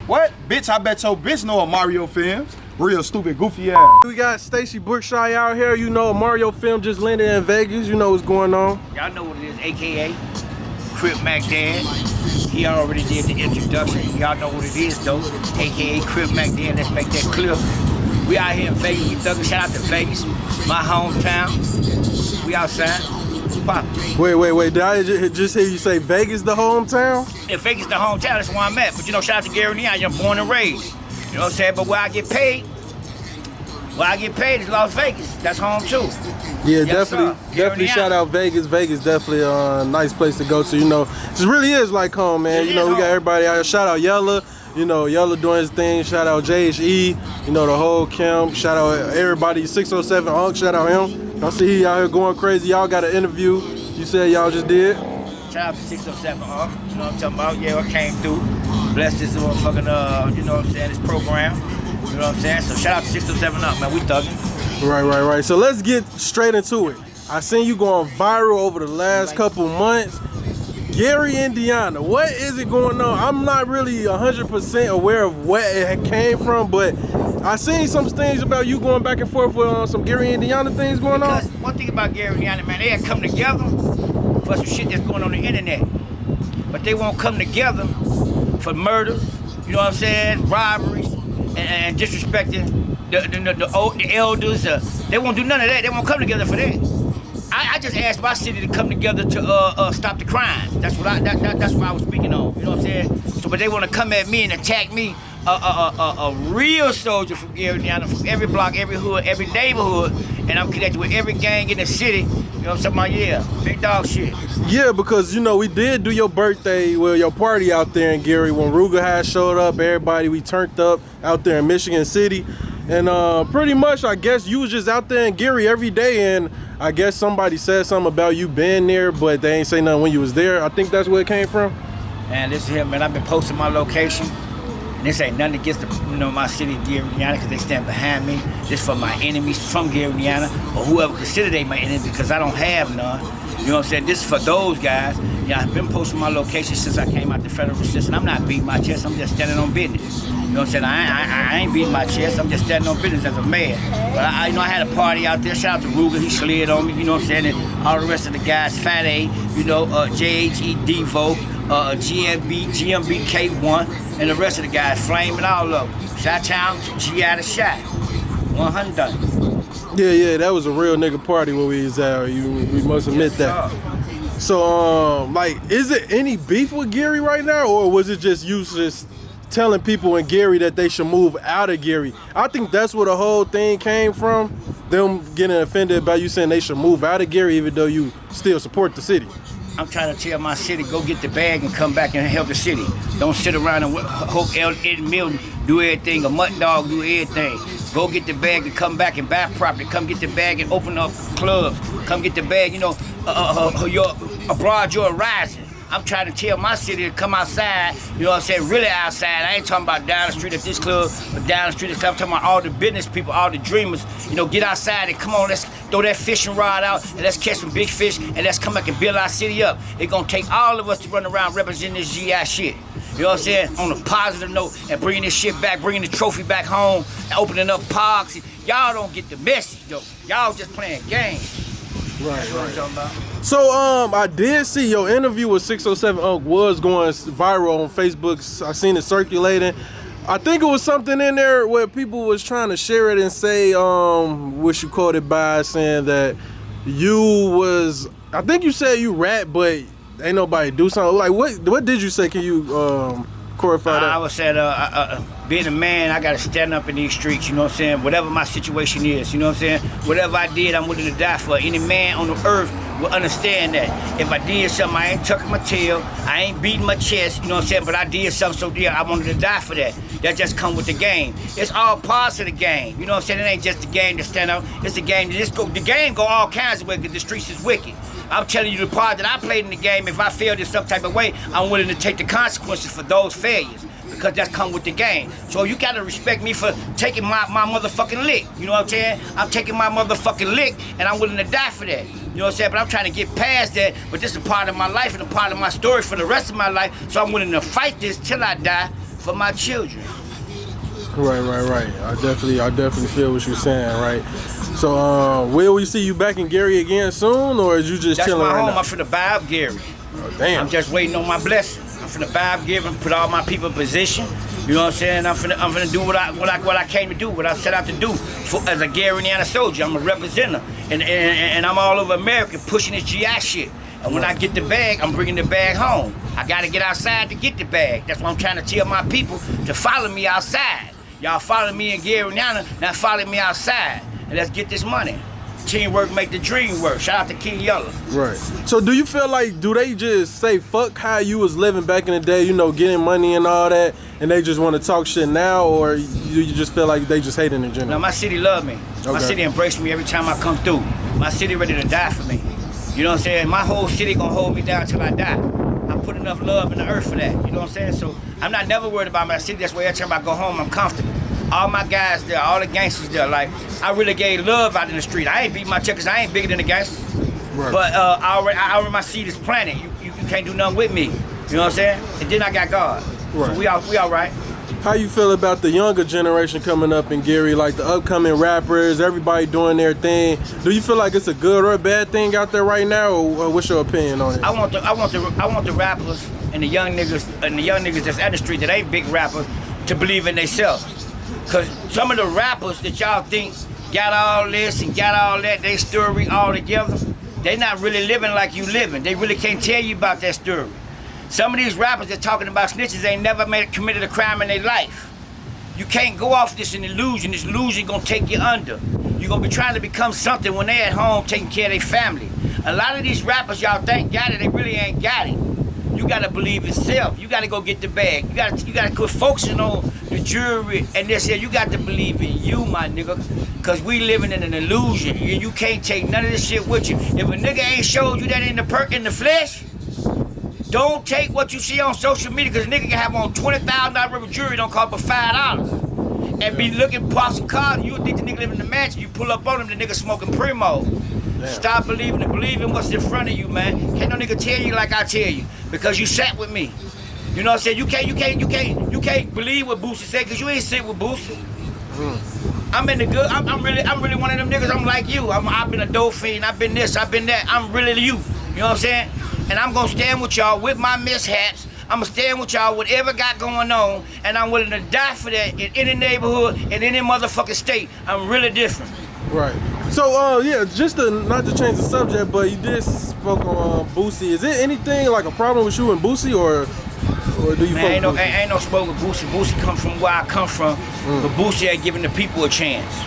What? Bitch, I bet your bitch know AMarioFilms. Real stupid, goofy ass. We got Stacy Brookshire out here. You know, AMarioFilm just landed in Vegas. You know what's going on. Y'all know what it is, AKA Crip Mac Dan. He already did the introduction. Y'all know what it is, though. AKA Crip Mac Dan. Let's make that clear. We out here in Vegas. We thugging. Shout out to Vegas, my hometown. We outside. Wait. Did I just hear you say Vegas the hometown? If Vegas the hometown, that's where I'm at. But you know, shout out to Gary Neon. I'm born and raised. You know what I'm saying? But where I get paid is Las Vegas. That's home too. Yeah, yes, definitely shout out Vegas. Vegas definitely a nice place to go to. You know, it really is like home, man. You know, we got everybody out here. Shout out Yella. You know, Yella doing his thing. Shout out JHE. You know, the whole camp. Shout out everybody. 607 Unk. Shout out him. I see he out here going crazy. Y'all got an interview. You said y'all just did. Shout out to 607 Unk. You know what I'm talking about? Yeah, I came through. Bless this motherfucking, you know what I'm saying, this program. You know what I'm saying? So shout out to 607 Up, man. We thugging. Right. So let's get straight into it. I seen you going viral over the last couple months. Gary, Indiana, what is it going on? I'm not really 100% aware of where it came from, but I seen some things about you going back and forth with some Gary, Indiana things going on. One thing about Gary, Indiana, man, they had come together for some shit that's going on the internet. But they won't come together for murders, you know what I'm saying, robberies, and disrespecting the elders. They won't do none of that. They won't come together for that. I just asked my city to come together to stop the crime. That's what I was speaking on. You know what I'm saying? So, but they want to come at me and attack me, a real soldier from Gary, Indiana, from every block, every hood, every neighborhood, and I'm connected with every gang in the city. You know what I'm talking about? Yeah, big dog shit. Yeah, because you know we did do your birthday, well, your party out there in Gary when Rooga had showed up. Everybody, we turned up out there in Michigan City, and pretty much I guess you was just out there in Gary every day, and I guess somebody said something about you being there, but they ain't say nothing when you was there. I think that's where it came from. Man, this is him, man. I've been posting my location. And this ain't nothing against my city of Gary, Indiana, because they stand behind me. This for my enemies from Gary, Indiana, or whoever consider they my enemy, because I don't have none. You know what I'm saying? This is for those guys. Yeah, I've been posting my location since I came out the federal system. I'm not beating my chest. I'm just standing on business. You know what I'm saying? I ain't beating my chest. I'm just standing on business as a man. But I had a party out there. Shout out to Rooga. He slid on me. You know what I'm saying? And all the rest of the guys, Fat A, you know, JHE, Devo, GMB K1, and the rest of the guys, Flame and all of them. Shot-town, G out of shot. 100. Yeah, that was a real nigga party when we was out. We must admit that. So, like, is it any beef with Gary right now, or was it just you just telling people in Gary that they should move out of Gary? I think that's where the whole thing came from. Them getting offended by you saying they should move out of Gary even though you still support the city. I'm trying to tell my city, go get the bag and come back and help the city. Don't sit around and hope Ed Milton do everything, a Mutt Dog do everything. Go get the bag and come back and buy property. Come get the bag and open up clubs. Come get the bag, you know, abroad your horizon. I'm trying to tell my city to come outside, you know what I'm saying, really outside. I ain't talking about down the street at this club, but down the street, I'm talking about all the business people, all the dreamers, you know, get outside and come on, let's throw that fishing rod out and let's catch some big fish and let's come back and build our city up. It's gonna take all of us to run around representing this GI shit. You know what I'm saying? On a positive note and bringing this shit back, bringing the trophy back home, and opening up parks. Y'all don't get the message though. Y'all just playing games. Right. So I did see your interview with 607 Unk was going viral on Facebook. I seen it circulating. I think it was something in there where people was trying to share it and say what you quoted by saying that you was, I think you said you rap, but ain't nobody do something. Like what did you say? Can you clarify that? I was saying being a man, I gotta stand up in these streets, you know what I'm saying? Whatever my situation is, you know what I'm saying? Whatever I did, I'm willing to die for. Any man on the earth will understand that. If I did something, I ain't tucking my tail, I ain't beating my chest, you know what I'm saying? But I did something so dear, I wanted to die for that. That just come with the game. It's all parts of the game, you know what I'm saying? It ain't just the game to stand up, it's the game to just go. The game go all kinds of ways because the streets is wicked. I'm telling you the part that I played in the game, if I failed in some type of way, I'm willing to take the consequences for those failures. Because that's come with the game. So you gotta respect me for taking my motherfucking lick. You know what I'm saying? I'm taking my motherfucking lick and I'm willing to die for that. You know what I'm saying? But I'm trying to get past that. But this is a part of my life and a part of my story for the rest of my life. So I'm willing to fight this till I die for my children. Right. I definitely feel what you're saying, right? So, will we see you back in Gary again soon, or is you just chilling right now? That's my home. I'm finna buy up Gary. Oh, damn. I'm just waiting on my blessing. I'm finna buy up Gary and put all my people in position. You know what I'm saying? I'm finna do what I came to do, what I set out to do as a Gary, Indiana soldier. I'm a representative, and I'm all over America pushing this GI shit. And when I get the bag, I'm bringing the bag home. I gotta get outside to get the bag. That's why I'm trying to tell my people to follow me outside. Y'all follow me in Gary, Indiana, now follow me outside. And let's get this money. Teamwork make the dream work. Shout out to King Yella. Right. So do you feel like, do they just say fuck how you was living back in the day, you know, getting money and all that, and they just want to talk shit now, or you just feel like they just hate it in general? No, my city love me. Okay. My city embrace me every time I come through. My city ready to die for me. You know what I'm saying? My whole city gonna hold me down till I die. I put enough love in the earth for that. You know what I'm saying? So I'm not never worried about my city. That's why every time I go home, I'm comfortable. All my guys there, all the gangsters there, like, I really gave love out in the street. I ain't beat my checkers, I ain't bigger than the gangsters. Right. But I already my seed is planted. You can't do nothing with me. You know what I'm saying? And then I got God. Right. So we all right. How you feel about the younger generation coming up in Gary, like the upcoming rappers, everybody doing their thing? Do you feel like it's a good or a bad thing out there right now, or what's your opinion on it? I want the rappers and the young niggas that's at the street that ain't big rappers to believe in themselves. Cause some of the rappers that y'all think got all this and got all that, they story all together, they not really living like you living. They really can't tell you about that story. Some of these rappers that talking about snitches ain't never committed a crime in their life. You can't go off this illusion. This illusion gonna take you under. You're gonna be trying to become something when they at home taking care of their family. A lot of these rappers y'all think got it, they really ain't got it. You gotta believe in self. You gotta go get the bag. You gotta quit focusing on the jury and this here. You got to believe in you, my nigga. Cause we living in an illusion. You can't take none of this shit with you. If a nigga ain't showed you that in the flesh, don't take what you see on social media, cause a nigga can have on $20,000 worth of jewelry, don't cost but $5. And be looking past some cars, you would think the nigga live in the mansion, you pull up on him, the nigga smoking Primo. Damn. Stop believing and believe in what's in front of you, man. Can't no nigga tell you like I tell you, because you sat with me. You know what I'm saying? You can't believe what Boosie said, cause you ain't sit with Boosie. I'm in the good. I'm really one of them niggas. I'm like you. I've been a dope fiend. I've been this. I've been that. I'm really you. You know what I'm saying? And I'm gonna stand with y'all with my mishaps. I'm gonna stand with y'all whatever got going on, and I'm willing to die for that in any neighborhood, in any motherfucking state. I'm really different. Right. So, yeah, just not to change the subject, but you did spoke on Boosie. Is it anything like a problem with you and Boosie, or do you? Man, ain't no smoke with Boosie. Boosie come from where I come from, but Boosie ain't giving the people a chance.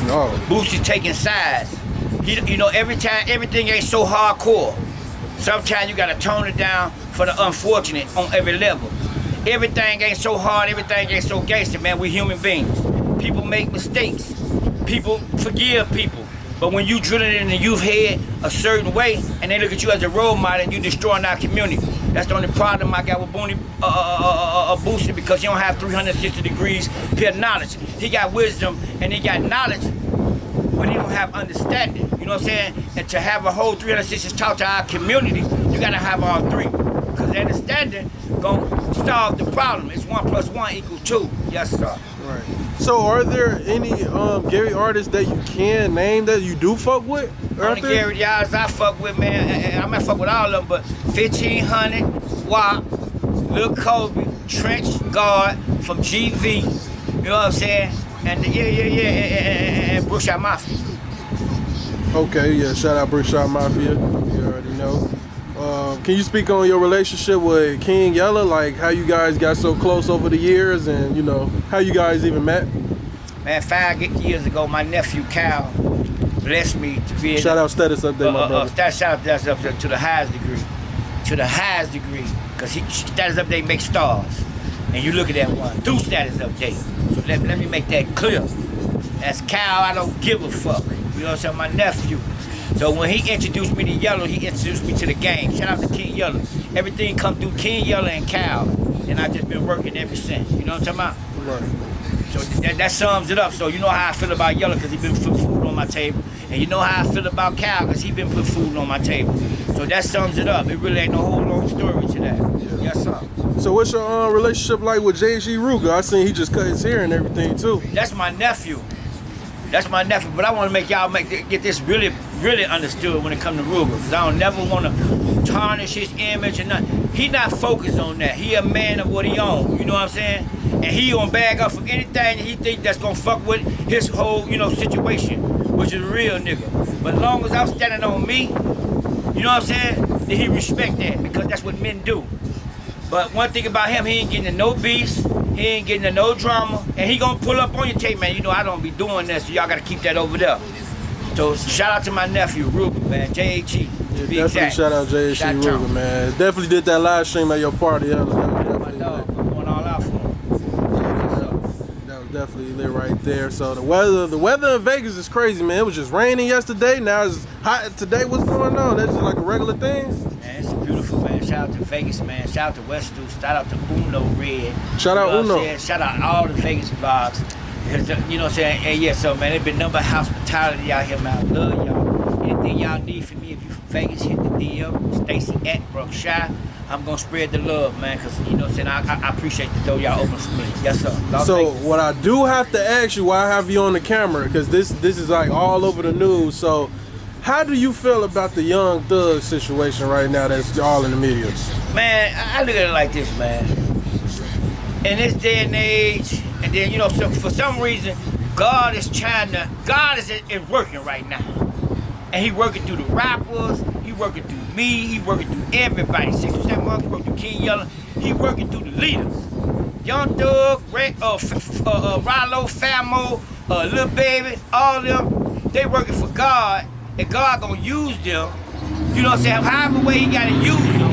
No. Boosie taking sides. You know, everything ain't so hardcore. Sometimes you gotta tone it down for the unfortunate on every level. Everything ain't so hard, everything ain't so gangster, man. We human beings. People make mistakes. People forgive people. But when you drill it in the youth head a certain way, and they look at you as a role model, and you destroying our community. That's the only problem I got with Boosie, because he don't have 360 degrees pure knowledge. He got wisdom and he got knowledge, but he don't have understanding. You know what I'm saying? And to have a whole 360 talk to our community, you gotta have all three. Because understanding gonna solve the problem. It's 1 + 1 = 2. Yes, sir. Right. So are there any Gary artists that you can name that you do fuck with? Only Gary artists I fuck with, man. I might fuck with all of them, but 1500, WAP, Lil Kobe, Trench Guard from GV. You know what I'm saying? And and Brookshire Mafia. Okay, yeah, shout out Brookshire Mafia. You already know. Can you speak on your relationship with King Yella, like how you guys got so close over the years, and you know how you guys even met? Man, 5 years ago, my nephew Cal blessed me to be. Shout out Status Update, my brother. Shout out Status Update to the highest degree, because Status Update makes stars, and you look at that one through Status Update. So let me make that clear. That's Cal. I don't give a fuck. You know what I'm saying? My nephew. So when he introduced me to Yella, he introduced me to the game. Shout out to King Yella. Everything come through King Yella and Cal, and I just been working ever since. You know what I'm talking about? Right. So that sums it up. So you know how I feel about Yella, because he been putting food on my table, and you know how I feel about Cal, because he been putting food on my table. So that sums it up. It really ain't no whole long story to that. Yeah. Yes, sir. So what's your relationship like with JHE Rooga? I seen he just cut his hair and everything too. That's my nephew. That's my nephew, but I want to make y'all get this really understood when it comes to Rooga, because I don't never want to tarnish his image or nothing. He not focused on that. He a man of what he owns, you know what I'm saying? And he gonna bag up for anything that he think that's gonna fuck with his whole, situation, which is a real nigga. But as long as I'm standing on me, you know what I'm saying, then he respect that, because that's what men do. But one thing about him, he ain't getting in no beefs, he ain't getting in no drama, and he gonna pull up on your tape, man. I don't be doing that, so y'all gotta keep that over there. So shout out to my nephew, Rooga, man, JHE. Yeah, definitely shout out JHE Rooga, man. Definitely did that live stream at your party. That was my dog, I'm going all out for him. That was definitely lit right there. So the weather in Vegas is crazy, man. It was just raining yesterday. Now it's hot today. What's going on? That's just like a regular thing. Man, it's beautiful, man. Shout out to Vegas, man. Shout out to West Stu. Shout out to Uno Red. Shout out Uno. Shout out all the Vegas vlogs. You know what I'm saying? And yeah, so man, it's been nothing but hospitality out here, man. I love y'all. Anything y'all need from me, if you from Vegas, hit the DM. Stacy at Brookshire. I'm gonna spread the love, man, because you know what I'm saying, I appreciate the door y'all open for me. Yes, sir. So what I do have to ask you, why I have you on the camera, because this is like all over the news. So how do you feel about the Young Thug situation right now that's all in the media? Man, I look at it like this, man. In this day and age, and then, so for some reason, God is working right now. And he working through the rappers, he working through me, he working through everybody. 607 Monk, he working through King Yella, he working through the leaders. Young Thug, Rallo, Famo, Lil Baby, all of them, they working for God, and God gonna use them, you know what I'm saying, however way he gotta use them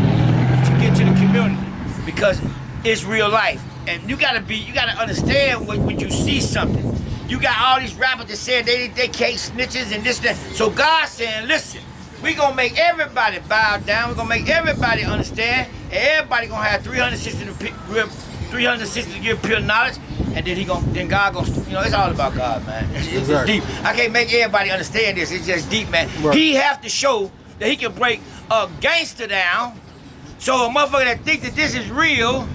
to get to the community, because it's real life. And you gotta understand when you see something. You got all these rappers that say they can't snitches and this, that. So God's saying, listen, we gonna make everybody bow down, we're gonna make everybody understand, and everybody gonna have 360 to give pure knowledge, and then God gonna, it's all about God, man. It's deep. I can't make everybody understand this, it's just deep, man. Right. He have to show that he can break a gangster down, so a motherfucker that think that this is real,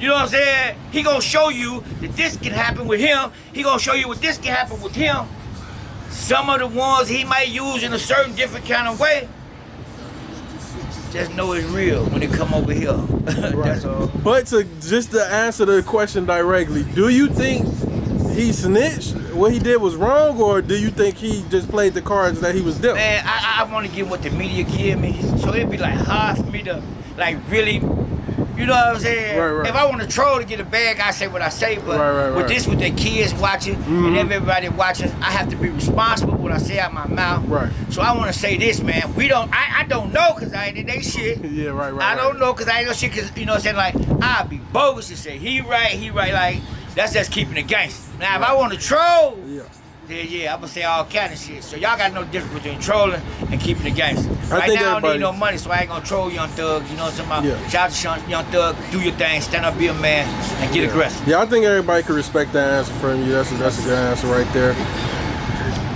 you know what I'm saying? He gonna show you that this can happen with him. He gonna show you what this can happen with him. Some of the ones he might use in a certain different kind of way, just know it's real when it come over here. Right. That's all. But just to answer the question directly, do you think he snitched? What he did was wrong, or do you think he just played the cards that he was dealt? Man, I want to get what the media give me, so it'd be like hard for me to really. You know what I'm saying? Right. If I want to troll to get a bag, I say what I say. But with this, with the kids watching and everybody watching, I have to be responsible for what I say out my mouth. Right. So I want to say this, man. I don't know because I ain't in they shit. Yeah, right. I don't know because I ain't no shit because, you know what I'm saying? Like, I'd be bogus to say he right. Like, that's just keeping it gangster. Now, if I want to troll, then I'm going to say all kind of shit. So y'all got no difference between trolling and keeping it gangster. Right now, I don't need no money, so I ain't going to troll Young Thug. You know what I'm talking about? Shout out to Young Thug, do your thing, stand up, be a man, and get aggressive. Yeah, I think everybody can respect that answer from you. That's a good answer right there.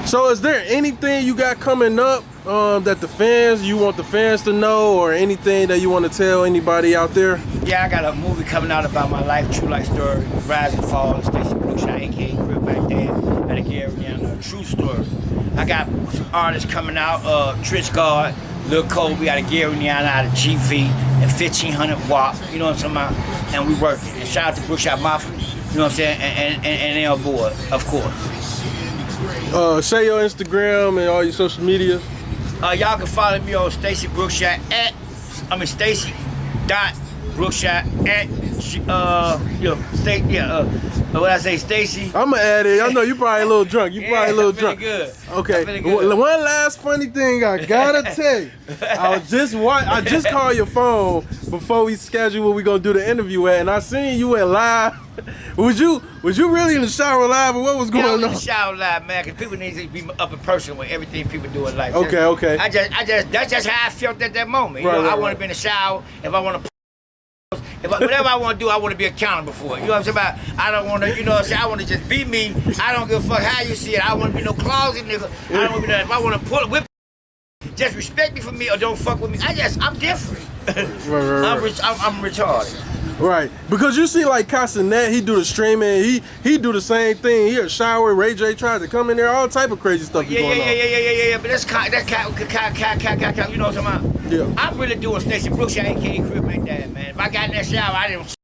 So is there anything you got coming up that you want the fans to know, or anything that you want to tell anybody out there? Yeah, I got a movie coming out about my life, true life story, Rise and Fall of Stacy, Brookshire, a.k.a. Crib back then. At a Gary, true story. I got some artists coming out, Trish Guard, Lil Kobe out of Gary out of GV, and 1500 WAP, you know what I'm talking about? And we working. And shout out to Brookshire Mafia, you know what I'm saying? And they on board, of course. Say your Instagram and all your social media. Y'all can follow me on Stacy Brookshire Stacy.Brookshire at what I say, Stacy. I'ma add it. I know you probably a little drunk. Good. Okay. One last funny thing I gotta tell you. I just called your phone before we schedule what we gonna do the interview at, and I seen you went live. Was you really in the shower live, or what was going on? In the shower live, man, because people need to be up in person with everything people do in life. Okay. That's just how I felt at that moment. I want to be in the shower. If I want to. Whatever I want to do, I want to be accountable for it. You know what I'm saying? I don't want to, you know what I'm saying? I want to just be me. I don't give a fuck how you see it. I don't want to be no closet nigga. I don't want to be that. If I want to whip, just respect me for me or don't fuck with me. I'm different. I'm retarded. Right, because you see like Castanet, he do the streaming, he do the same thing. He a shower, Ray J tries to come in there, all type of crazy stuff going on. Yeah. But that's you know what I'm talking about? Yeah. I'm really doing Stacy Brookshire, aka Crib like that, man. If I got in that shower, I didn't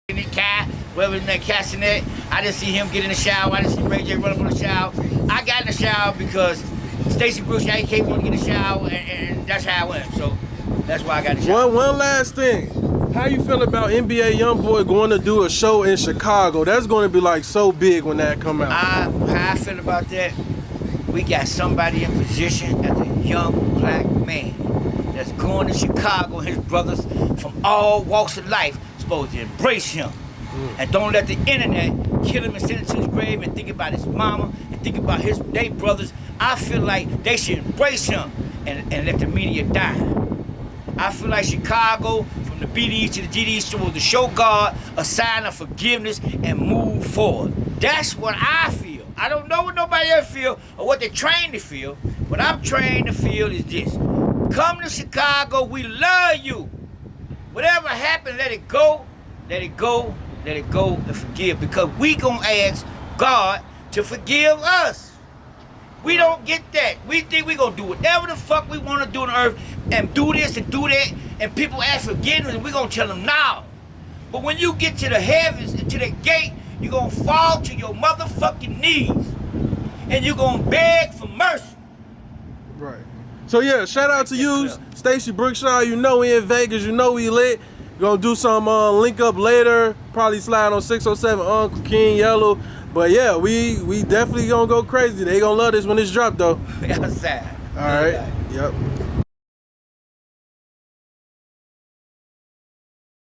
in that car, whoever in that Castanet, I didn't see him get in the shower, I didn't see Ray J run up on the shower. I got in the shower because Stacy Brookshire, aka wanted to get in the shower, and that's how I went. So that's why I got in the shower. One last thing. How you feel about NBA Youngboy going to do a show in Chicago? That's going to be like so big when that come out. How I feel about that, we got somebody in position as a young black man that's going to Chicago, and his brothers from all walks of life supposed to embrace him. And don't let the internet kill him and send him to his grave and think about his mama and think about their brothers. I feel like they should embrace him and let the media die. I feel like Chicago, from the BDs to the GDs, supposed to show God a sign of forgiveness and move forward. That's what I feel. I don't know what nobody else feel or what they're trained to feel. What I'm trained to feel is this. Come to Chicago, we love you. Whatever happened, let it go, let it go, let it go, and forgive. Because we gonna ask God to forgive us. We don't get that. We think we gonna do whatever the fuck we wanna do on earth and do this and do that, and people ask forgiveness and we gonna tell them no. But when you get to the heavens and to the gate, you gonna fall to your motherfucking knees and you gonna beg for mercy. Right. So yeah, shout out to you, Stacy Brookshire. You know we in Vegas, you know we lit. Gonna do some link up later, probably slide on 607 Uncle King Yellow. But yeah, we definitely gonna go crazy. They gonna love this when it's dropped though. Outside. All right. Yep.